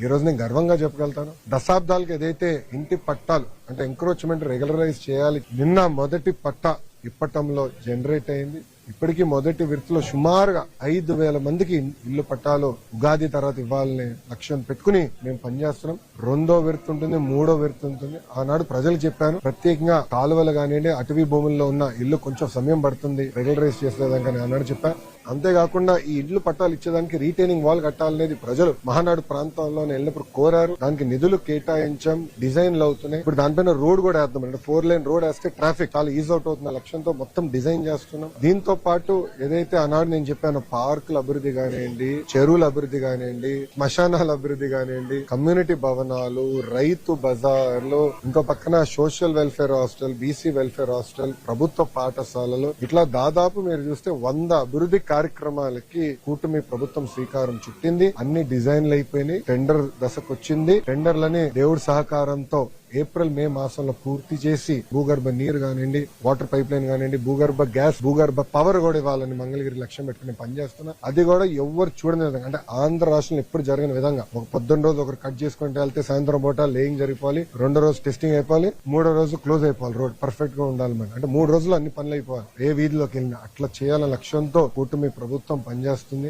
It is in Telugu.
ఈ రోజు నేను గర్వంగా చెప్పగలుగుతాను. దశాబ్దాలకు ఏదైతే ఇంటి పట్టాలు అంటే ఎంక్రోచ్మెంట్ రెగ్యులరైజ్ చేయాలి, నిన్న మొదటి పట్టా ఇప్పటంలో జనరేట్ అయింది. ఇప్పటికీ మొదటి విడతలో సుమారుగా 5,000 మందికి ఇల్లు పట్టాలు ఉగాది తర్వాత ఇవ్వాలనే లక్ష్యం పెట్టుకుని మేము పనిచేస్తున్నాం. రెండో విడత ఉంటుంది, మూడో విడత ఉంటుంది. ఆనాడు ప్రజలు చెప్పాను, ప్రత్యేకంగా కాలువలు కానివ్వండి, అటవీ భూముల్లో ఉన్న ఇల్లు కొంచెం సమయం పడుతుంది రెగ్యులరైజ్ చేసేదానికి ఆనాడు చెప్పాను. అంతేకాకుండా ఈ ఇళ్లు పట్టాలు ఇచ్చేదానికి రీటైనింగ్ వాల్ కట్టాలనేది ప్రజలు మహానాడు ప్రాంతంలో వెళ్ళినప్పుడు కోరారు. దానికి నిధులు కేటాయించాం, డిజైన్లు అవుతున్నాయి. ఇప్పుడు దానిపైన రోడ్ కూడా వేద్దాం, అంటే 4 లేన్ రోడ్ వేస్తే ట్రాఫిక్ చాలా ఈజ్ అవుట్ అవుతున్న లక్ష్యంతో మొత్తం డిజైన్ చేస్తున్నాం. దీంతో పాటు ఏదైతే ఆనాడు నేను చెప్పాను, పార్కుల అభివృద్ధి కానివ్వండి, చెరువుల అభివృద్ధి కానివ్వండి, శ్మశానాల అభివృద్ధి కానివ్వండి, కమ్యూనిటీ భవనాలు, రైతు బజార్లు, ఇంకో పక్కన social welfare hostel, BC welfare hostel, ప్రభుత్వ పాఠశాలలు, ఇట్లా దాదాపు మీరు చూస్తే 100 అభివృద్ధి కార్యక్రమాలకి కూటమి ప్రభుత్వం శ్రీకారం చుట్టింది. అన్ని డిజైన్లు అయిపోయినాయి, టెండర్ దశకు వచ్చింది. టెండర్లని దేవుడి సహకారంతో ఏప్రిల్ మే మాసంలో పూర్తి చేసి భూగర్భ నీరు కానివ్వండి, వాటర్ పైప్ లైన్ కానివ్వండి, భూగర్భ గ్యాస్, భూగర్భ పవర్ కూడా ఇవ్వాలని మంగళగిరి లక్ష్యం పెట్టుకుని పనిచేస్తున్నా. అది కూడా ఎవరు చూడని విధంగా, అంటే ఆంధ్ర రాష్ట్రంలో ఎప్పుడు జరిగిన విధంగా ఒక పొద్దున్న రోజు ఒకరు కట్ చేసుకుంటే వెళ్తే సాయంత్రం పూట లేయింగ్ జరిగిపోవాలి, రెండో రోజు టెస్టింగ్ అయిపోవాలి, మూడో రోజు క్లోజ్ అయిపోవాలి, రోడ్ పర్ఫెక్ట్ గా ఉండాలి. అంటే 3 రోజులు అన్ని పనులు అయిపోవాలి. ఏ వీధిలోకి వెళ్ళినా అట్లా చేయాలనే లక్ష్యంతో కూటమి ప్రభుత్వం పనిచేస్తుంది.